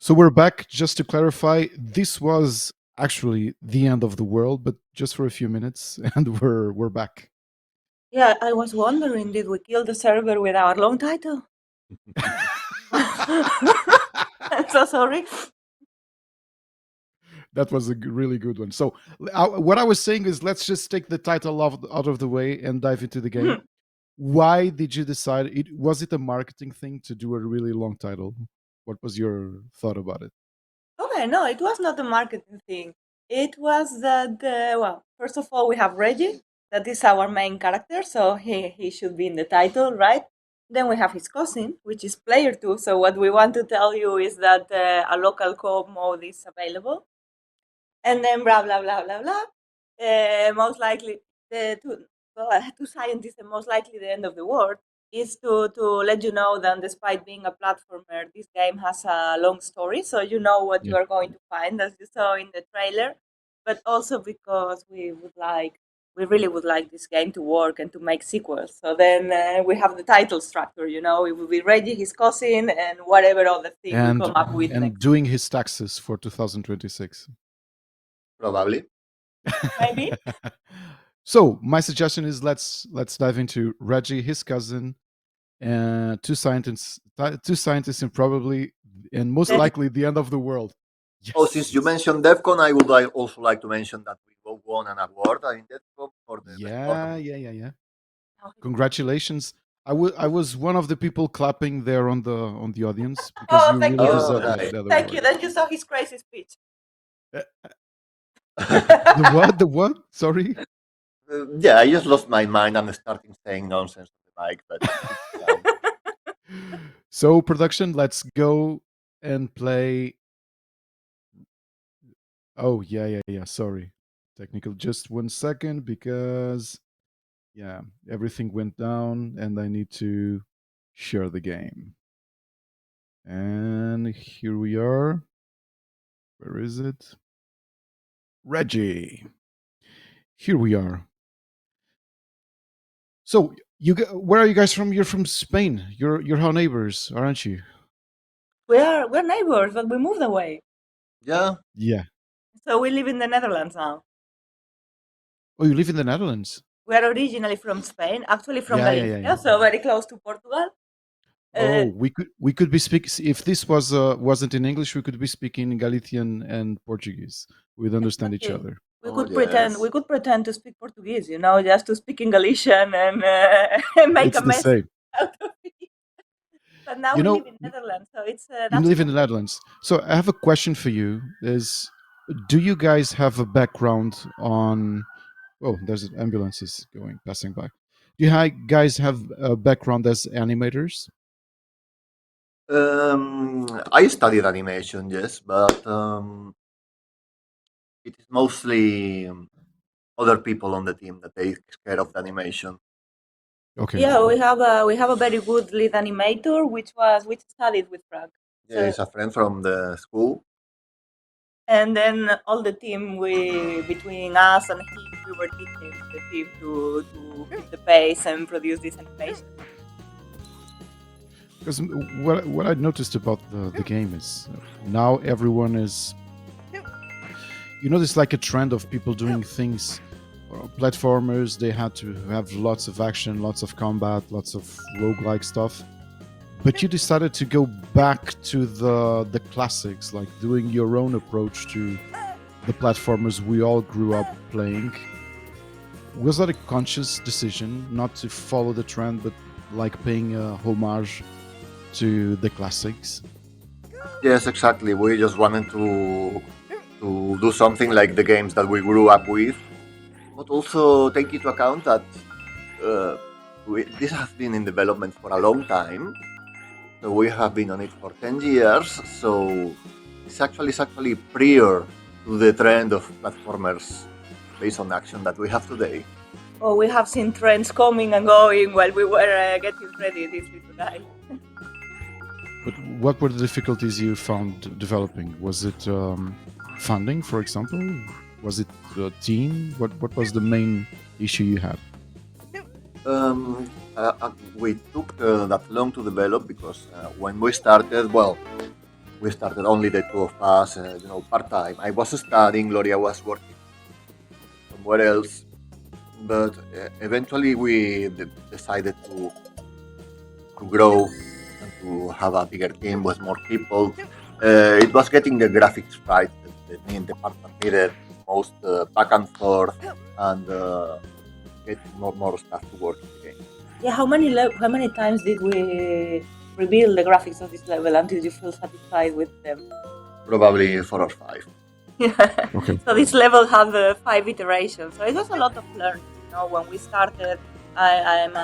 So we're back. Just to clarify, this was actually the end of the world, but just for a few minutes, and we're back. Yeah, I was wondering, did we kill the server with our long title? I'm so sorry. That was a really good one. So what I was saying is, let's just take the title out of the way and dive into the game. Why did you decide? Was it a marketing thing to do a really long title? What was your thought about it? Okay, no, it was not a marketing thing. It was that, well, first of all, we have Reggie, that is our main character, so he should be in the title, right? Then we have his cousin, which is player 2. So what we want to tell you is that a local co-op mode is available. And then blah, blah, blah, blah, blah. Most likely, two scientists, and most likely the end of the world is to let you know that despite being a platformer, this game has a long story, so you know what you are going to find, as you saw in the trailer. But also because we really would like this game to work and to make sequels. So then we have the title structure. It will be Reggie, his cousin, and whatever other thing we come up with and next. doing his taxes for 2026. Probably. Maybe. So my suggestion is let's dive into Reggie, his cousin, and two scientists, and probably and most likely the end of the world. Yes. Oh, since you mentioned DEFCON, I would also like to mention that we won an award in DEFCON for the yeah. Congratulations! I was one of the people clapping there on the audience because you really deserve that award. Thank you. Then you saw his crazy speech. The what? Sorry. Yeah, I just lost my mind and started saying nonsense on the mic. But so production, let's go and play. Oh yeah. Sorry, technical. Just 1 second because everything went down and I need to share the game. And here we are. Where is it? Reggie. Here we are. So where are you guys from? You're from Spain. You're our neighbors, aren't you? We're neighbors, but we moved away. Yeah. So we live in the Netherlands now. Oh, you live in the Netherlands? We are originally from Spain, actually from Galicia, so very close to Portugal. Oh, we could be speaking. If this wasn't in English, we could be speaking Galician and Portuguese. We'd understand each other. We could pretend to speak Portuguese, just to speak in Galician and make a mess out of it. But now we live in the Netherlands, so it's. You live in the Netherlands, so I have a question for you: do you guys have a background on? Oh, there's ambulances passing by. Do you guys have a background as animators? I studied animation, yes, but it is mostly other people on the team that take care of the animation. Okay. Yeah, we have a very good lead animator, which studied with Frank. Yeah, he's a friend from the school. And then all the team, between us and him, we were teaching the team to keep the pace and produce this animation. Because what I noticed about the game is now everyone is, there's like a trend of people doing things, platformers. They had to have lots of action, lots of combat, lots of roguelike stuff. But you decided to go back to the classics, like doing your own approach to the platformers we all grew up playing. Was that a conscious decision, not to follow the trend, but like paying a homage to the classics? Yes, exactly. We just wanted to do something like the games that we grew up with, but also take into account that this has been in development for a long time. So we have been on it for 10 years. So it's actually prior to the trend of platformers based on action that we have today. Oh, we have seen trends coming and going while we were getting ready this little guy. But what were the difficulties you found developing? Was it funding, for example? Was it the team? What was the main issue you had? We took that long to develop because when we started, we started only the two of us, part time. I was studying, Gloria was working somewhere else, but eventually we decided to grow and to have a bigger team with more people. It was getting the graphics right. The main department needed most back and forth and getting more stuff to work in the game. Yeah, how many times did we reveal the graphics of this level until you feel satisfied with them? Probably 4 or 5. Yeah. Okay. So this level had 5 iterations. So it was a lot of learning. When we started, I'm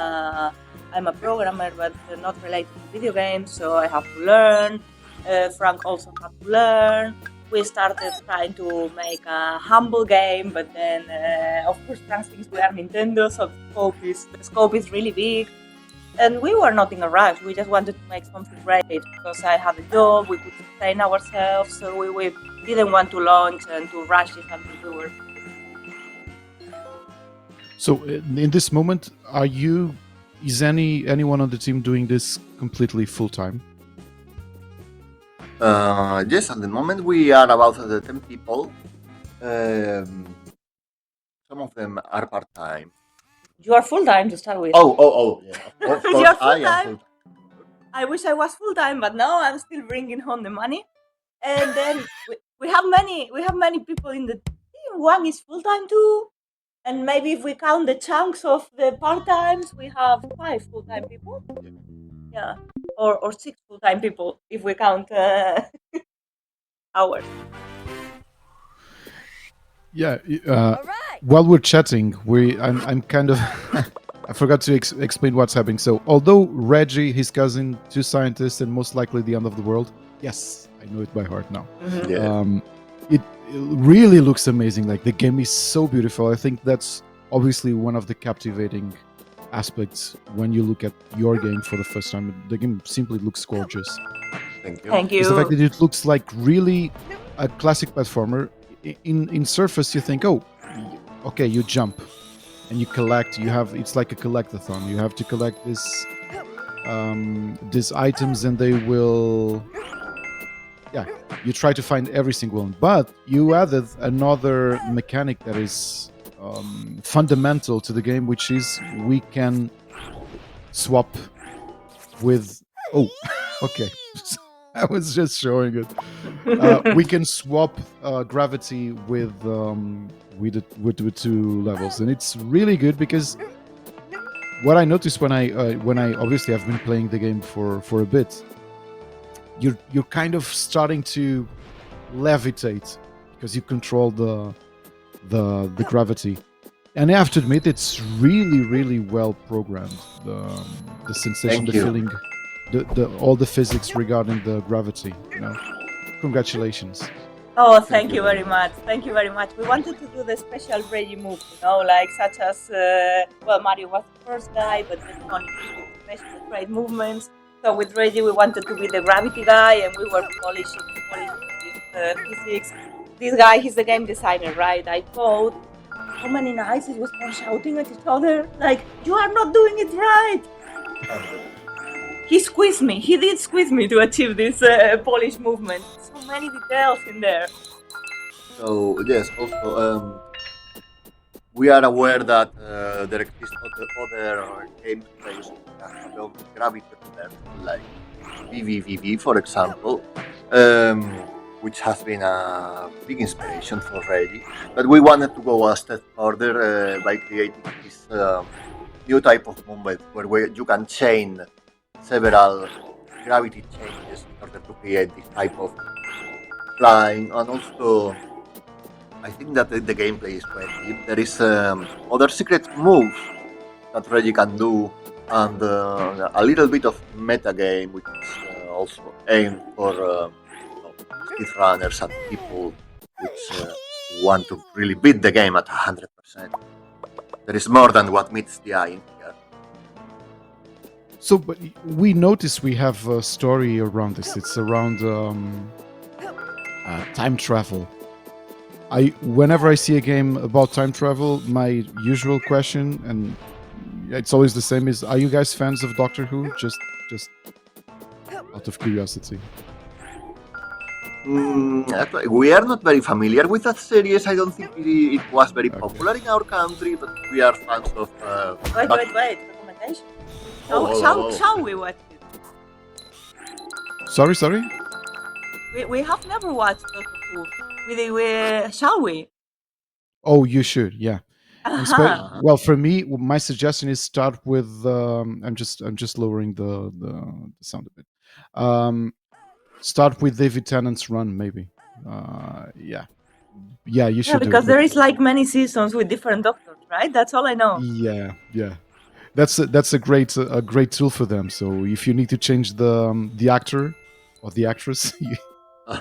a programmer, but not related to video games, so I have to learn. Frank also had to learn. We started trying to make a humble game, but then, of course, Frank thinks we are Nintendo, so the scope is really big. And we were not in a rush. We just wanted to make something great because I had a job, we could sustain ourselves, so we didn't want to launch and to rush it until we were. So in this moment, is anyone on the team doing this completely full time? Yes, at the moment we are about 10 people. Some of them are part time. You are full time to start with. Oh, yeah. Of course, You're I am full-time? full time. I wish I was full time, but now I'm still bringing home the money. And then we have many people in the team. One is full time too, and maybe if we count the chunks of the part times, we have 5 full time people. Yeah, or 6 full time people if we count hours. Yeah. While we're chatting, I'm kind of I forgot to explain what's happening. So, although Reggie, his cousin, 2 scientists, and most likely the end of the world. Yes, I know it by heart now. Mm-hmm. Yeah. It really looks amazing. Like, the game is so beautiful. I think that's obviously one of the captivating aspects when you look at your game for the first time. The game simply looks gorgeous. Thank you. Thank you. It's the fact that it looks like really a classic platformer. In surface, you think, oh, okay, you jump and you collect. It's like a collectathon. You have to collect these items, and they will. Yeah, you try to find every single one. But you added another mechanic that is fundamental to the game, which is we can swap with. Oh, okay. I was just showing it. We can swap gravity with 2 levels, and it's really good because what I noticed when I obviously I've been playing the game for a bit, you're kind of starting to levitate because you control the gravity, and I have to admit it's really well programmed. The sensation, Thank the you. feeling. All the physics regarding the gravity, Congratulations. Oh, thank you very much. Thank you very much. We wanted to do the special Reggie move, like such as, Mario was the first guy, but then Sonic did special great movements. So with Reggie, we wanted to be the gravity guy, and we were polishing his physics. This guy, he's the game designer, right? I code. How many nights it was shouting at each other, like, you are not doing it right! He squeezed me. He did squeeze me to achieve this Polish movement. So many details in there. So yes, also we are aware that there exist other gameplays that have gravity level, like VVVV, for example, which has been a big inspiration for Reggie. But we wanted to go a step further by creating this new type of movement where you can chain several gravity changes in order to create this type of flying. And also, I think that the gameplay is quite deep. There is other secret moves that Reggie can do, and a little bit of meta game, which is also aimed for speedrunners and people which want to really beat the game at 100%. There is more than what meets the eye in here. So, but we notice we have a story around this. It's around time travel. Whenever I see a game about time travel, my usual question, and it's always the same, is: are you guys fans of Doctor Who? Just out of curiosity. Actually, we are not very familiar with that series. I don't think it was very Okay. popular in our country, but we are fans of. Wait, Back- recommendation. Oh. Shall we watch it? Sorry. We have never watched Doctor Who. Shall we? Oh, you should. Yeah. And Uh-huh. well, for me, my suggestion is start with. I'm just lowering the sound a bit. Start with David Tennant's run, maybe. Yeah, you Yeah, should do because it. there is like many seasons with different doctors, right? That's all I know. Yeah. That's a great tool for them. So if you need to change the actor or the actress,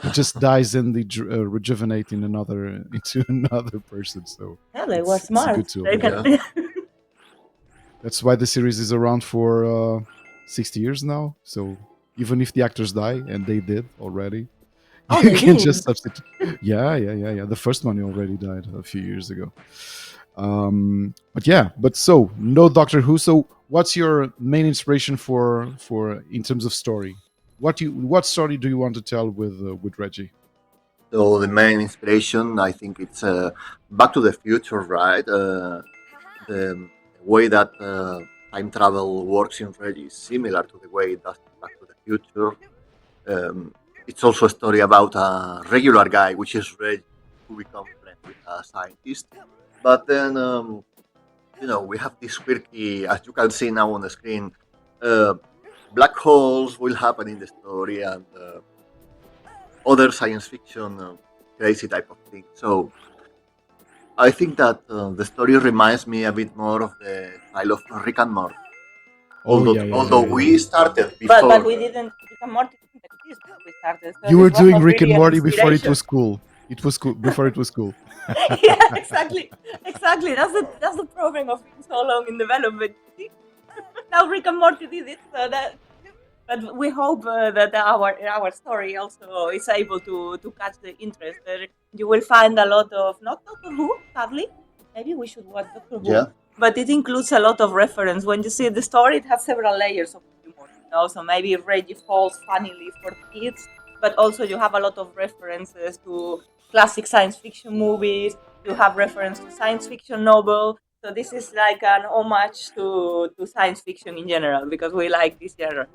he just dies and they rejuvenate into another person. So Yeah, they were it's a smart. good tool. They can- That's why the series is around for 60 years now. So even if the actors die, and they did already, Oh, you they can did? just substitute. Yeah. The first one already died a few years ago. But so no Doctor Who. So what's your main inspiration for in terms of story? What story do you want to tell with Reggie? So the main inspiration, I think, it's Back to the Future, right? The way that time travel works in Reggie is similar to the way it does in Back to the Future. It's also a story about a regular guy, which is Reggie, who becomes friends with a scientist. But then, we have this quirky, as you can see now on the screen, black holes will happen in the story and other science fiction crazy type of thing. So I think that the story reminds me a bit more of the style of Rick and Morty. Although we started before. But we didn't. Rick and Morty didn't exist when we started. So You were this was doing not Rick and really an Morty before it inspiration. was cool. It was cool before it was cool. Yeah, exactly. That's the problem of being so long in development. Now Rick and Morty did it, so that. But we hope that our story also is able to catch the interest. You will find a lot of not Doctor Who, sadly. Maybe we should watch Doctor Who. Yeah. But it includes a lot of reference. When you see the story, it has several layers of humor. So maybe Reggie falls funnily for kids, but also you have a lot of references to classic science fiction movies. You have reference to science fiction novel. So this is like an homage to science fiction in general because we like this genre.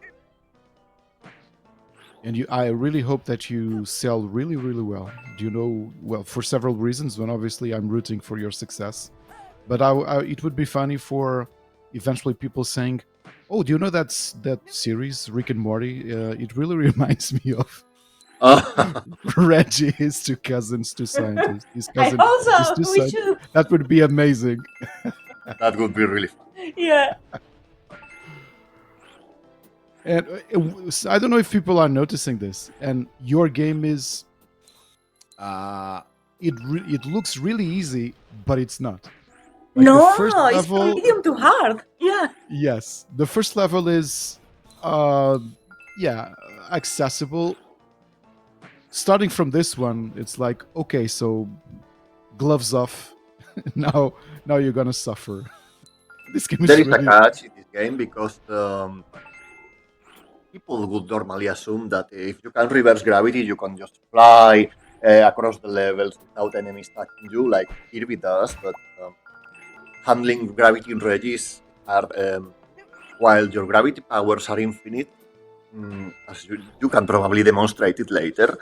And I really hope that you sell really, really well. Do you know? Well, for several reasons. One, obviously, I'm rooting for your success, but it would be funny for eventually people saying, "Oh, do you know that series, Rick and Morty? It really reminds me of Reggie, his two cousins, two scientists. His cousin, I hope so. his two We sci- should. That would be amazing." That would be really fun. Yeah. And I don't know if people are noticing this. And your game is, it looks really easy, but it's not. Like No, the first it's from level, medium to hard. Yeah. yes, the first level is, accessible. Starting from this one, it's like, okay, so gloves off. now you're gonna suffer. This game is There is a really catch in this game because people would normally assume that if you can reverse gravity, you can just fly across the levels without enemies touching you, like Kirby does. But handling gravity in Reggie is hard. While your gravity powers are infinite, as you can probably demonstrate it later,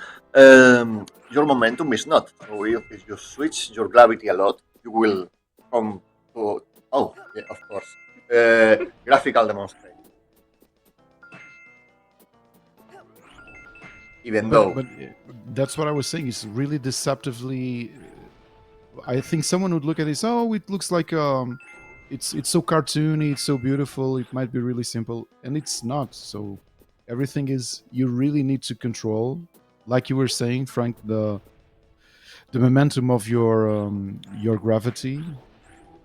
your momentum is not. So if you switch your gravity a lot, you will come to. Oh, yeah, of course. Graphical demonstration. Even though. but that's what I was saying. It's really deceptively. I think someone would look at this. Oh, it looks like it's so cartoony. It's so beautiful. It might be really simple, and it's not. So everything is. You really need to control, like you were saying, Frank, the momentum of your gravity.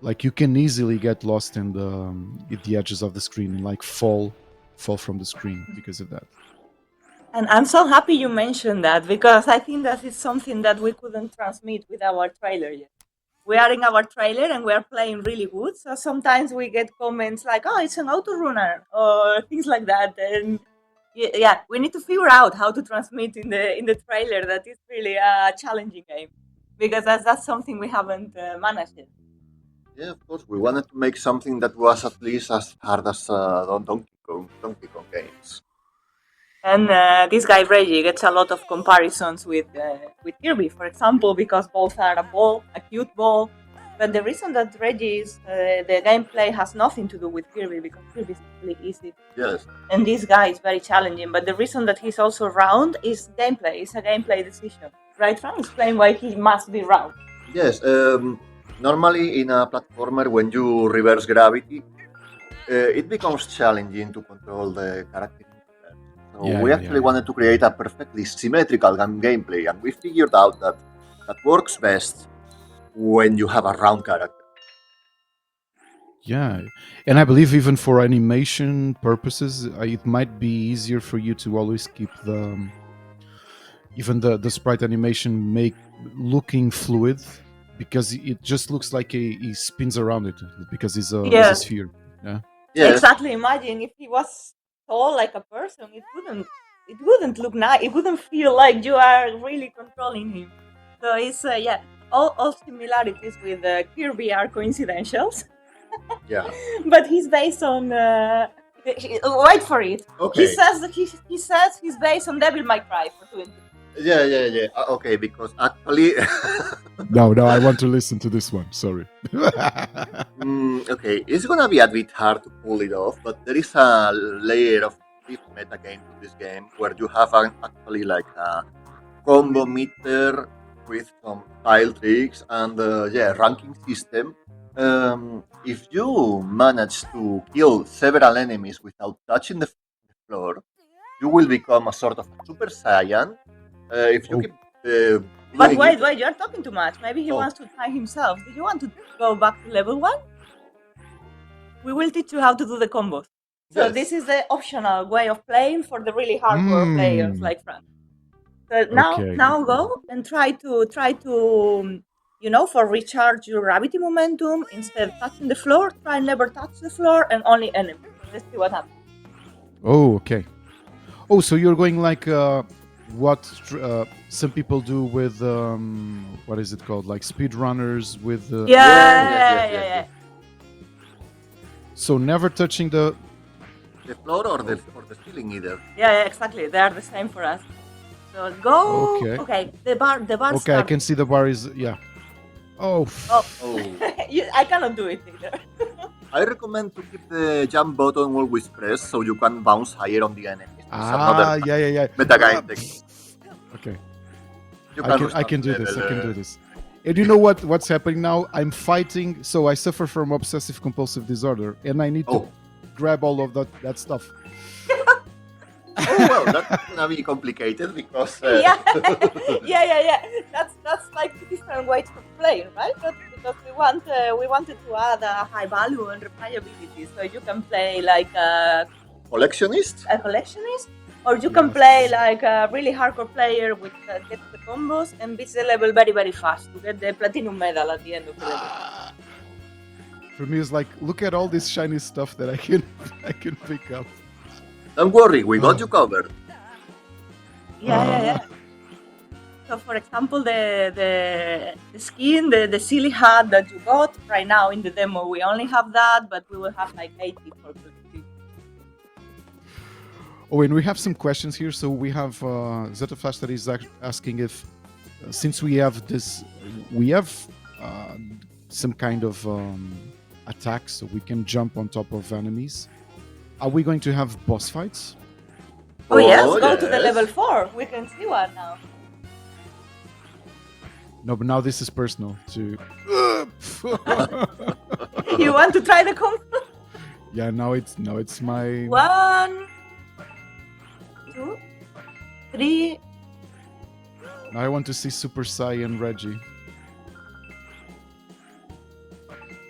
Like you can easily get lost in the edges of the screen and like fall from the screen because of that. And I'm so happy you mentioned that because I think that is something that we couldn't transmit with our trailer yet. We are in our trailer and we are playing really good. So sometimes we get comments like, "Oh, it's an auto runner" or things like that. And Yeah, we need to figure out how to transmit in the trailer. That is really a challenging game because that's something we haven't managed yet. Yeah, of course. We wanted to make something that was at least as hard as Donkey Kong games. And this guy Reggie gets a lot of comparisons with Kirby, for example, because both are a cute ball. But the reason that Reggie's the gameplay has nothing to do with Kirby because Kirby is really easy. Yes. And this guy is very challenging. But the reason that he's also round is gameplay. It's a gameplay decision. Right, Fran? Explain why he must be round. Yes. Normally, in a platformer, when you reverse gravity, it becomes challenging to control the character. So we actually wanted to create a perfectly symmetrical gameplay, and we figured out that works best when you have a round character. Yeah, and I believe even for animation purposes, it might be easier for you to always keep even the sprite animation looking fluid, because it just looks like he spins around it because it's a sphere. Yeah. Yes. Exactly. Imagine if he was tall like a person, it wouldn't look nice. It wouldn't feel like you are really controlling him. So it's all similarities with Kirby are coincidentals. Yeah. But he's based on. Wait for it. Okay. He says he's based on Devil May Cry for 20. Yeah. Okay, because actually. No, I want to listen to this one. Sorry. Okay, it's gonna be a bit hard to pull it off, but there is a layer of deep meta game to this game where you have actually like a combo meter with some style tricks and ranking system. If you manage to kill several enemies without touching the floor, you will become a sort of Super Saiyan. If you keep but wait, you're talking too much. Maybe he wants to try himself. Do you want to go back to level 1? We will teach you how to do the combos. So this is the optional way of playing for the really hardcore players like Fran. So now go and try to for recharge your gravity momentum, instead of touching the floor, try and never touch the floor and only enemies. Let's see what happens. Oh, okay. Oh, so you're going like what some people do with what is it called, like speedrunners with yeah. So never touching the floor or the ceiling either. Yeah, exactly. They are the same for us. So go. Okay. The bar. Okay, I can see the bar is Oh. I cannot do it either. I recommend to keep the jump button always pressed so you can bounce higher on the enemies. Yeah. Meta game technique. Okay. I can do this. I can do this. And you know what's happening now? I'm fighting, so I suffer from obsessive compulsive disorder, and I need to grab all of that stuff. Well, that's gonna be complicated because yeah. That's like different ways to play, right? But because we wanted to add a high value and replayability, so you can play like a collectionist, or you can play like a really hardcore player which gets the combos and beats the level very, very fast to get the platinum medal at the end of the level. For me, it's like, look at all this shiny stuff that I can pick up. Don't worry, we got you covered. Yeah. So, for example, the skin, the silly hat that you got right now in the demo, we only have that, but we will have like 80 for the. Oh, and we have some questions here. So we have Zetaflash that is asking if, since we have some kind of attack, so we can jump on top of enemies. Are we going to have boss fights? Oh yes, go to the level 4. We can see one now. No, but now this is personal too. You want to try the combo? Yeah, now it's my 1, 2, 3. Now I want to see Super Saiyan Reggie.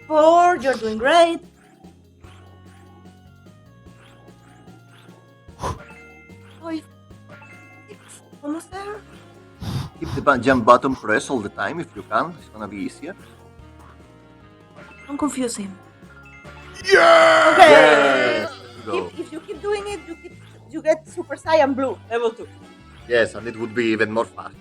4, you're doing great. 5, 6, almost there. Keep the jump button pressed all the time if you can. It's gonna be easier. Don't confuse him. Yeah! Okay. Yes. If you keep doing it, you keep you get Super Saiyan Blue, level 2. Yes, and it would be even more fast.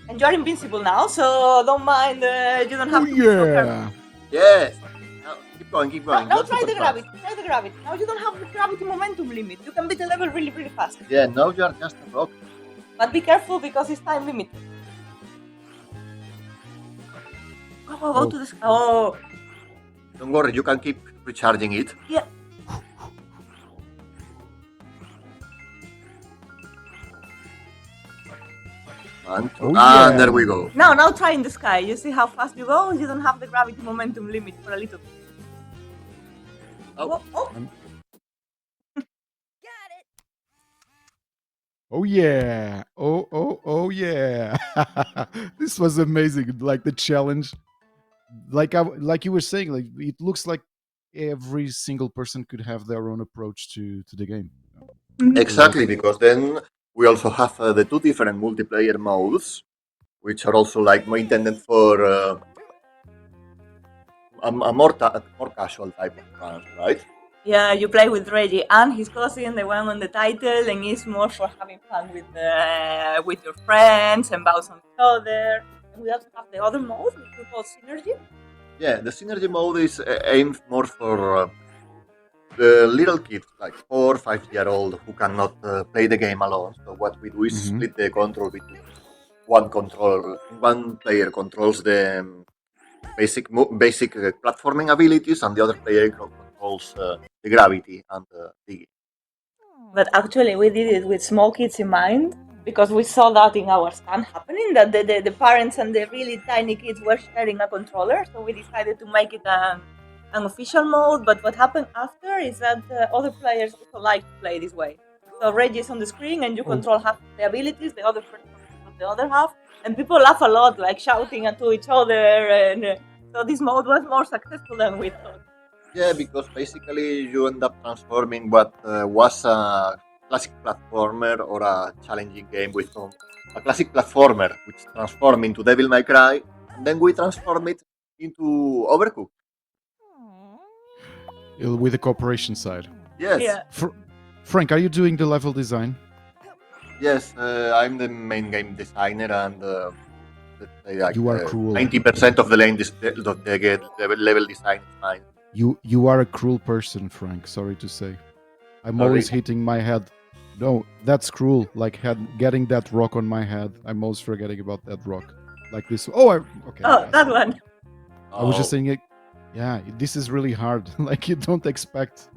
And you're invincible now, so don't mind, you don't have Oh to be so careful. yeah. Yes. Now, keep going. Now You're try super the fast. gravity. Try the gravity. Now you don't have the gravity momentum limit. You can beat the level really, really fast. Yeah, now you are just a rock. But be careful because it's time limited. Go to the sky. Oh, Don't worry, you can keep recharging it. yeah. And Oh, yeah. there we go. Now try in the sky. You see how fast you go? You don't have the gravity momentum limit for a little bit. Oh. Oh. Oh yeah. Oh yeah. This was amazing. Like the challenge. Like like you were saying, like it looks like every single person could have their own approach to the game. Exactly, because then we also have the two different multiplayer modes, which are also like more intended for a more casual type of fans, right? Yeah, you play with Reggie and his cousin, the one on the title, and it's more for having fun with your friends and bounce on each other. And we also have the other mode, which we call Synergy. Yeah, the synergy mode is aimed more for the little kids, like 4 or 5 year old, who cannot play the game alone. So what we do is Mhm. split the control between one player controls the basic platforming abilities, and the other player controls the gravity and the. But actually, we did it with small kids in mind because we saw that in our stand happening that the parents and the really tiny kids were sharing a controller. So we decided to make it an official mode. But what happened after is that other players also like to play this way. So Reggie is on the screen and you control half of the abilities, the other person controls the other half. And people laugh a lot, like shouting at each other. And so this mode was more successful than we thought. Yeah, because basically you end up transforming what was a classic platformer or a challenging game with a classic platformer, which transformed into Devil May Cry, and then we transform it into Overcooked. With the cooperation side. Yes, Yeah. Frank, are you doing the level design? yes, I'm the main game designer, and let's say like You are cruel. 90% of the level design is mine. You are a cruel person, Frank. Sorry to say. I'm Sorry? always hitting my head. No, that's cruel. Like getting that rock on my head. I'm always forgetting about that rock. Like this. Okay. Oh, that one. I was just saying it. Yeah, this is really hard. Like you don't expect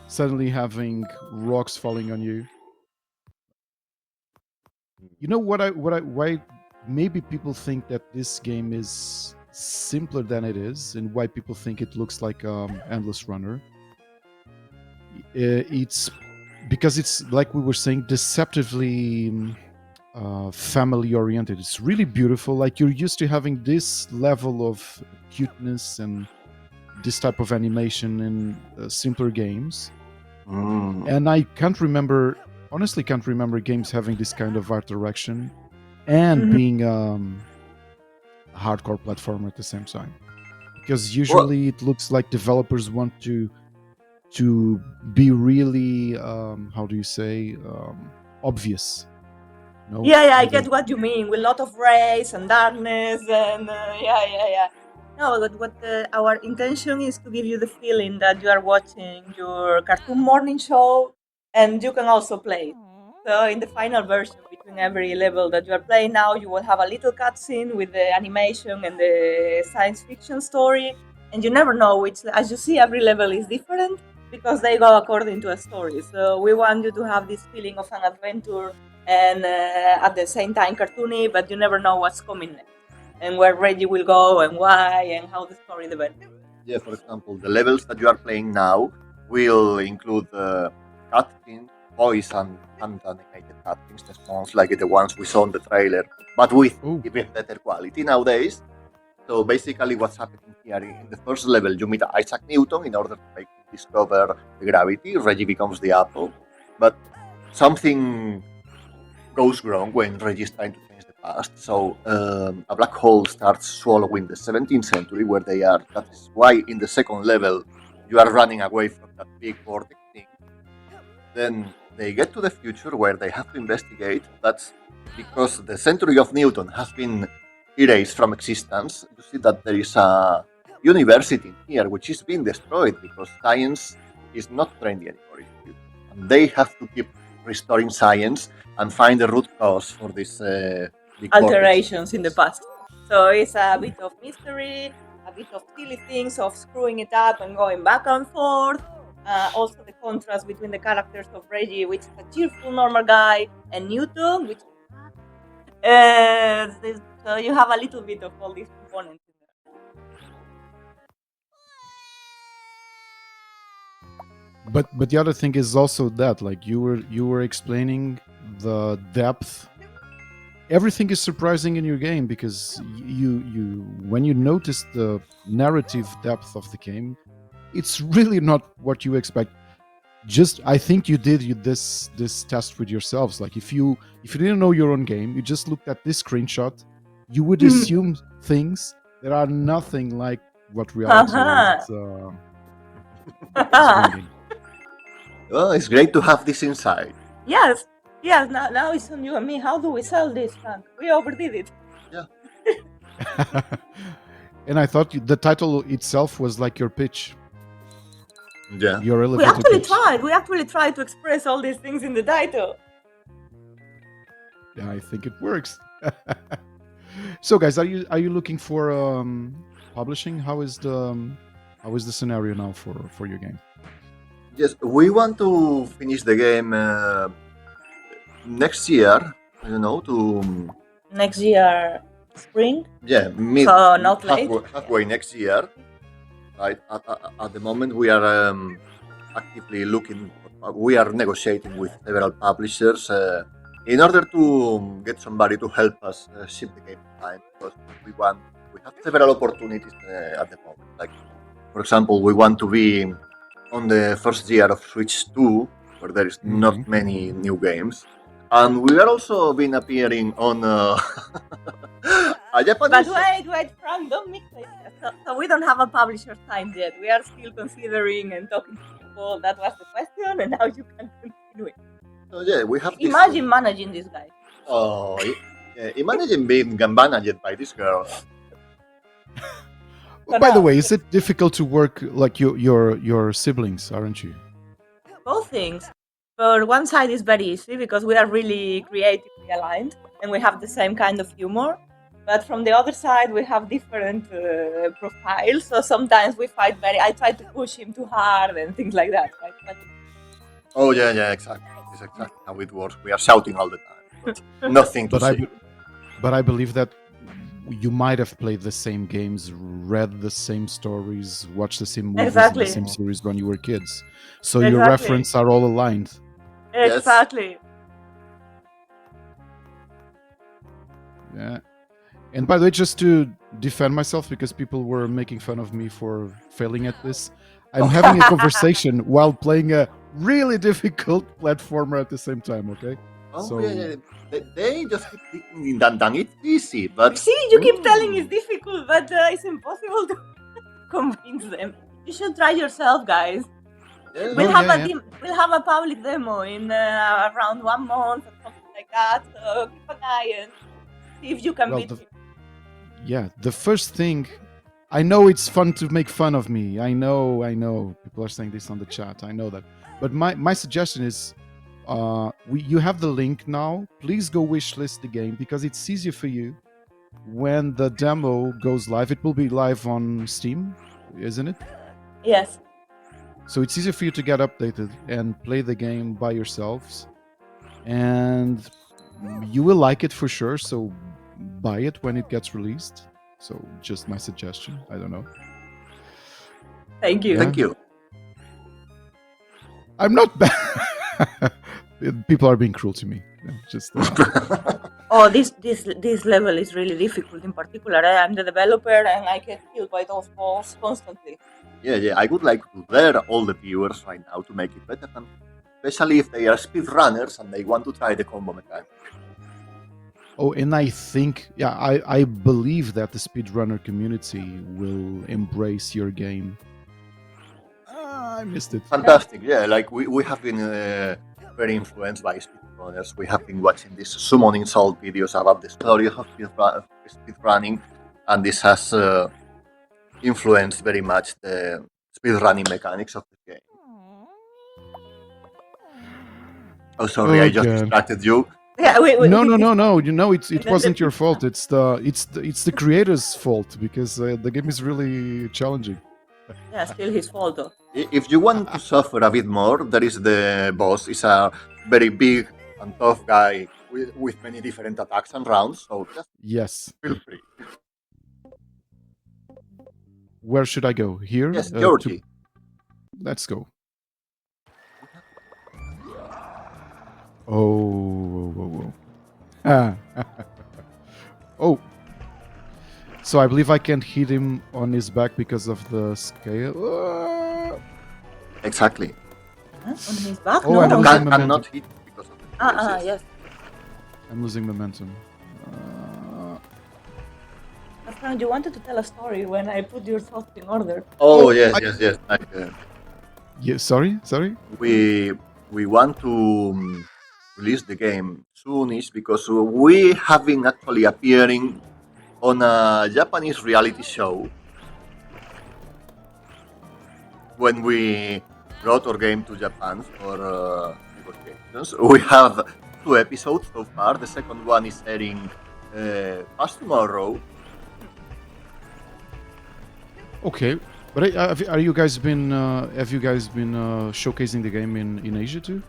suddenly having rocks falling on you. You know why maybe people think that this game is simpler than it is, and why people think it looks like Endless Runner. It's because it's, like we were saying, deceptively family oriented. It's really beautiful. Like you're used to having this level of cuteness and this type of animation in simpler games. And I honestly can't remember games having this kind of art direction and being a hardcore platformer at the same time. Because usually it looks like developers want to be really how do you say obvious. No? Yeah, I get what you mean, with a lot of rays and darkness and yeah. No, but what our intention is to give you the feeling that you are watching your cartoon morning show and you can also play. So in the final version, between every level that you are playing now, you will have a little cutscene with the animation and the science fiction story, and you never know which. As you see, every level is different because they go according to a story. So we want you to have this feeling of an adventure and at the same time cartoony, but you never know what's coming next and where Reggie will go and why and how the story develops. Yeah, for example, the levels that you are playing now will include cutscenes, voice and animated cutscenes, the ones like the ones we saw in the trailer, but with even better quality nowadays. So basically what's happening here, in the first level you meet Isaac Newton in order to make him discover the gravity. Reggie becomes the apple, but something goes wrong when Reggie is trying to change the past. So a black hole starts swallowing the 17th century where they are. That is why in the second level you are running away from that big vortex thing. Then they get to the future where they have to investigate. That's because the century of Newton has been erased from existence. You see that there is a university here which is being destroyed because science is not trendy anymore in the future. And they have to keep restoring science and find the root cause for this big alterations in the past. So it's a bit of mystery, a bit of silly things of screwing it up and going back and forth. Also the contrast between the characters of Reggie, which is a cheerful normal guy, and Newton, which so you have a little bit of all these components in there. But the other thing is also that, like you were explaining the depth. Everything is surprising in your game because you when you notice the narrative depth of the game, it's really not what you expect. Just I think you did this test with yourselves. Like if you didn't know your own game, you just looked at this screenshot, you would assume things that are nothing like what reality is. Bringing. Well, it's great to have this insight. Yes. Now it's on you and me. How do we sell this, Frank? We overdid it. Yeah. And I thought the title itself was like your pitch. Yeah. Your We elevator actually pitch. tried. We actually tried to express all these things in the title. Yeah, I think it works. So, guys, are you looking for publishing? How is the scenario now for your game? Yes, we want to finish the game next year. To Next year, spring. mid So not late. halfway next year. Right. At the moment, we are actively looking. We are negotiating with several publishers in order to get somebody to help us ship the game in time. Because we have several opportunities at the moment. Like, for example, we want to be on the first year of Switch 2, where there is not many new games. And we are also been appearing on a Japanese... But wait, Frank, don't mix it. So we don't have a publisher signed yet. We are still considering and talking to people. That was the question, and now you can continue it. So yeah, we have Imagine managing this guy. Oh, imagine being managed by this girl. By the way, is it difficult to work like your siblings, aren't you? Both things. For one side, it's very easy because we are really creatively aligned and we have the same kind of humor. But from the other side, we have different profiles. So sometimes we fight I try to push him too hard and things like that. Right? But Oh yeah, exactly. It's exactly how it works. We are shouting all the time, but nothing to say. But I believe that you might have played the same games, read the same stories, watched the same movies, and the same series when you were kids. So your references are all aligned. Exactly. Yeah. And by the way, just to defend myself, because people were making fun of me for failing at this, I'm having a conversation while playing a really difficult platformer at the same time, okay? Oh, yeah. They just keep thinking that it's easy, but... See, you keep telling it's difficult, but it's impossible to convince them. You should try yourself, guys. Yeah. We'll have a public demo in around 1 month or something like that. So keep an eye and see if you can beat it. Yeah, the first thing, I know it's fun to make fun of me. I know. People are saying this on the chat. I know that. But my suggestion is, you have the link now. Please go wishlist the game because it's easier for you when the demo goes live. It will be live on Steam, isn't it? Yes. So it's easier for you to get updated and play the game by yourselves. And you will like it for sure. So buy it when it gets released. So just my suggestion. I don't know. Thank you. Yeah. Thank you. I'm not bad. People are being cruel to me. Just Oh, this level is really difficult. In particular, I'm the developer and I get killed by those balls constantly. Yeah. I would like to dare all the viewers right now to make it better, and especially if they are speedrunners and they want to try the combo mechanic. Oh, and I think, I believe that the speedrunner community will embrace your game. I missed it. Fantastic, yeah. Like we have been very influenced by speedrunners. We have been watching these summoning salt videos about the story of speedrunning, and this has influenced very much the speedrunning mechanics of the game. Oh, sorry, I just Okay. distracted you. Yeah, No. You know, it then wasn't the- your fault. It's the creator's fault because the game is really challenging. Yeah, still his fault though. If you want to suffer a bit more, there is the boss. It's a very big and tough guy with many different attacks and rounds. So just Yes. feel free. Where should I go? Here? Yes, Georgie. Let's go. Oh. Oh. So I believe I can't hit him on his back because of the scale. Exactly. Huh? On his back? Oh, no. and You losing cannot momentum. hit because of the Yes. I'm losing momentum. Frank, you wanted to tell a story when I put your thoughts in order. Oh yes. Like, Yeah, sorry. we want to release the game soonish because we have been actually appearing on a Japanese reality show when we brought our game to Japan for negotiations. We have 2 episodes so far. The second one is airing past tomorrow. Okay, but have you guys been showcasing the game in Asia too?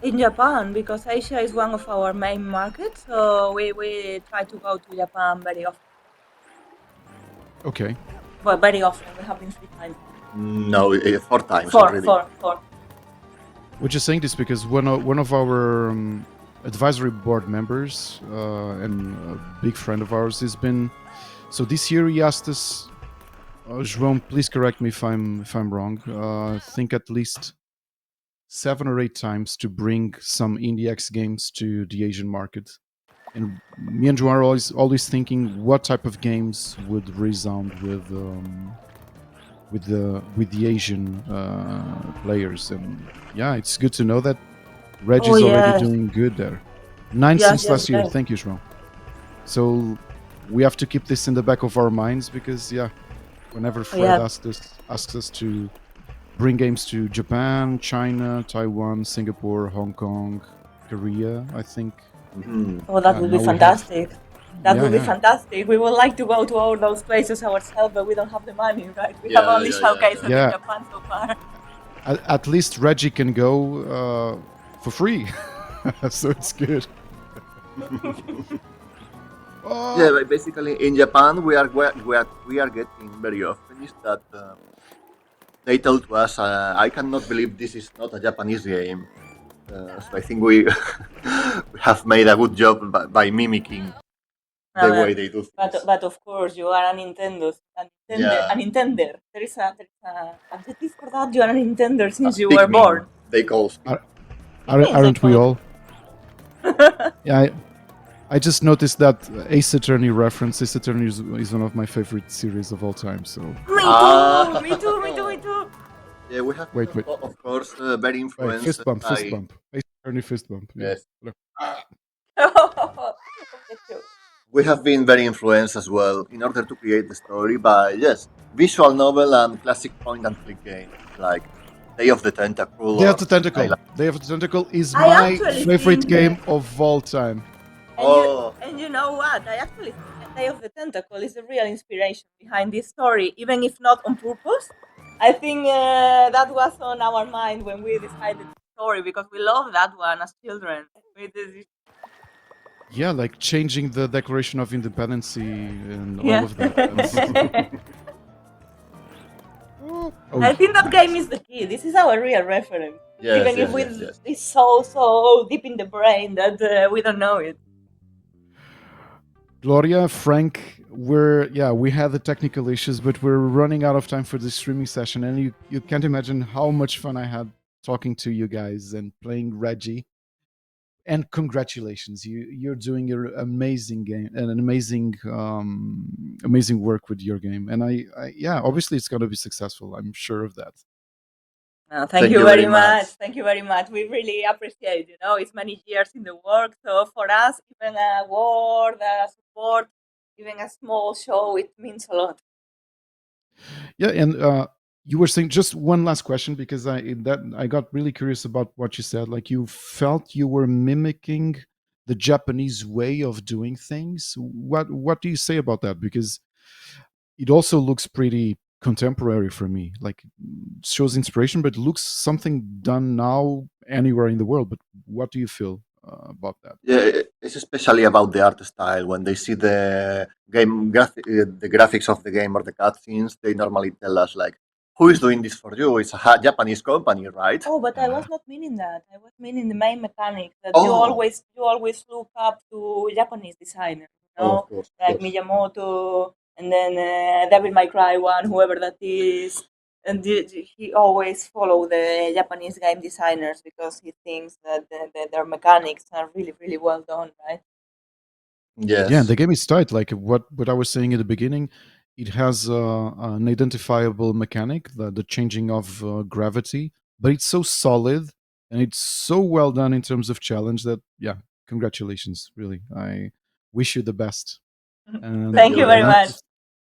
In Japan, because Asia is one of our main markets, so we try to go to Japan very often. Okay. Well, very often. We have been 3 times. No, 4 times Four. already. We're just saying this because one of our advisory board members and a big friend of ours has been. So this year he asked us, Jerome, please correct me if I'm wrong. I think at least 7 or 8 times to bring some Indie X games to the Asian market. And me and João are always thinking what type of games would resound with the Asian players. And yeah, it's good to know that Reggie's already doing good there. 9 since last year. Yes. Thank you, João. So we have to keep this in the back of our minds because whenever Fred asks us to bring games to Japan, China, Taiwan, Singapore, Hong Kong, Korea, I think. Mhm. Oh, that would be fantastic. That would be fantastic. We would like to go to all those places ourselves, but we don't have the money, right? We have only showcases in Japan so far. At least Reggie can go for free, so it's good. Yeah, but basically in Japan we are getting very often is that they told us, I cannot believe this is not a Japanese game. So I think we we have made a good job by mimicking the way they do things. But of course, you are a Nintendo. A Nintender. There is a adjective for that. You are a Nintender since you were born. They call Aren't we all? Yeah, I just noticed that Ace Attorney reference. Ace Attorney is one of my favorite series of all time. So Me too. Yeah, we have wait. Of course very influenced Fist bump. Ace Attorney fist bump. Yeah. Yes. We have been very influenced as well in order to create the story by visual novel and classic point and click games like Day of the Tentacle. Day of the Tentacle. Day of the Tentacle is my favorite game of all time. And you know what? I actually think Day of the Tentacle is the real inspiration behind this story, even if not on purpose. I think that was on our mind when we decided the story because we love that one as children. Yeah, like changing the Declaration of Independence and all of that. I think that game is the key. This is our real reference. Even if it's so deep in the brain that we don't know it. Gloria, Frank, we had the technical issues, but we're running out of time for the streaming session, and you can't imagine how much fun I had talking to you guys and playing Reggie. And congratulations, you're doing your amazing game and an amazing work with your game. And I obviously it's going to be successful. I'm sure of that. Thank you very much. Thank you very much. We really appreciate, it's many years in the work. So for us, even a word, a support, even a small show, it means a lot. Yeah, and you were saying just one last question because I got really curious about what you said. Like you felt you were mimicking the Japanese way of doing things. What do you say about that? Because it also looks pretty contemporary for me. Like shows inspiration, but looks something done now anywhere in the world. But what do you feel about that? Yeah, it's especially about the art style. When they see the the graphics of the game or the cutscenes, they normally tell us like, "Who is doing this for you? It's a Japanese company, right?" Oh, but I was not meaning that. I was meaning the main mechanic that you Oh, always look up to Japanese designers, oh, of course, of like course. Miyamoto, and then Devil May Cry one, whoever that is, and he always follow the Japanese game designers because he thinks that their mechanics are really really well done, right? Yeah, Yes. the game is tight. Like what I was saying in the beginning, it has an identifiable mechanic, the changing of gravity, but it's so solid and it's so well done in terms of challenge that yeah, congratulations, really. I wish you the best, and Thank Thank you you very very much. much.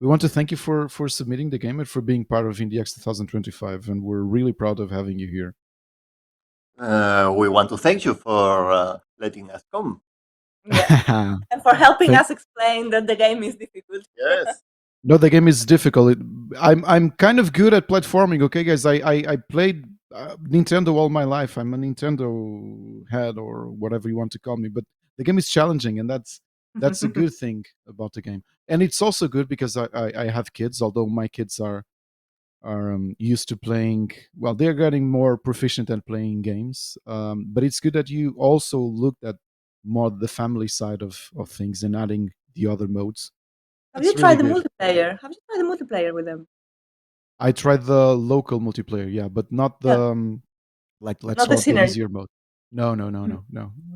we want to thank you for submitting the game and for being part of IndieX 2025, and we're really proud of having you here. We want to thank you for letting us come. Yeah, and for helping Thank- us explain that the game is difficult. Yes. No, the game is difficult. I'm kind of good at platforming. Okay, guys, I played Nintendo all my life. I'm a Nintendo head or whatever you want to call me. But the game is challenging, and that's a good thing about the game. And it's also good because I have kids. Although my kids are used to playing. Well, they're getting more proficient at playing games. But it's good that you also looked at more the family side of things and adding the other modes. Have you It's really tried the good. multiplayer? Have you tried the multiplayer with them? I tried the local multiplayer, yeah, but not the Yeah, like let's not the call it the synergy. easier mode. No.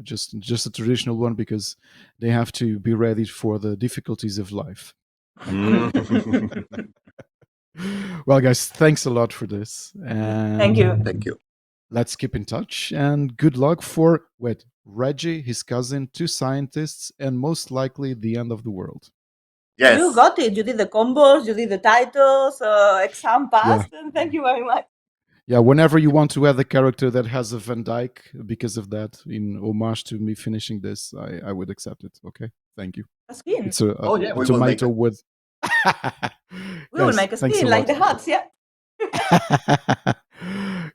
Just a traditional one because they have to be ready for the difficulties of life. Mm. Well, guys, thanks a lot for this, and Thank you. Thank you. let's keep in touch. And good luck for Reggie, his cousin, two scientists, and most likely the end of the world. You Yes. got it. You did the combos, you did the titles, exam Yeah. passed, and thank you very much. Yeah, whenever you want to add a character that has a Van Dyke because of that, in homage to me finishing this, I would accept it. Okay, thank you. A skin. It's a Oh yeah, we will make tomato it. with. We will Guys, make a thanks skin a like the lot. huts, yeah.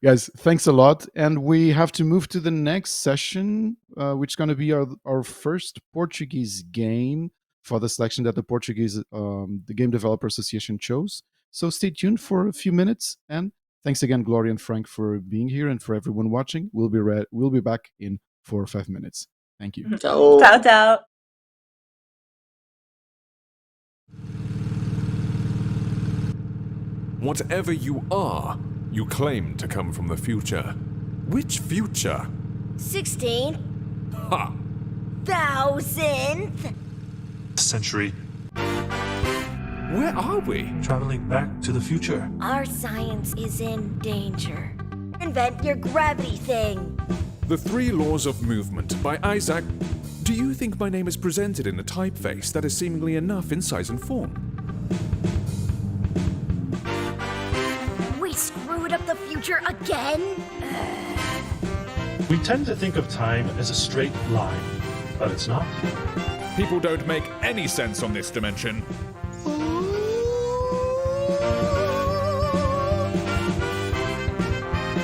Guys, thanks a lot, and we have to move to the next session, which is going to be our first Portuguese game for the selection that the Game Developer Association chose. So stay tuned for a few minutes, and thanks again, Gloria and Frank, for being here, and for everyone watching. We'll be back in 4 or 5 minutes. Thank you. Ciao. Ciao, ciao. Whatever you are, you claim to come from the future. Which future? 16,000th Ha! Century, Where are we? traveling back to the future. Our science is in danger. Invent your gravity thing. The Three Laws of Movement by Isaac. Do you think my name is presented in a typeface that is seemingly enough in size and form? We screwed up the future again? We tend to think of time as a straight line, but it's not. People don't make any sense on this dimension.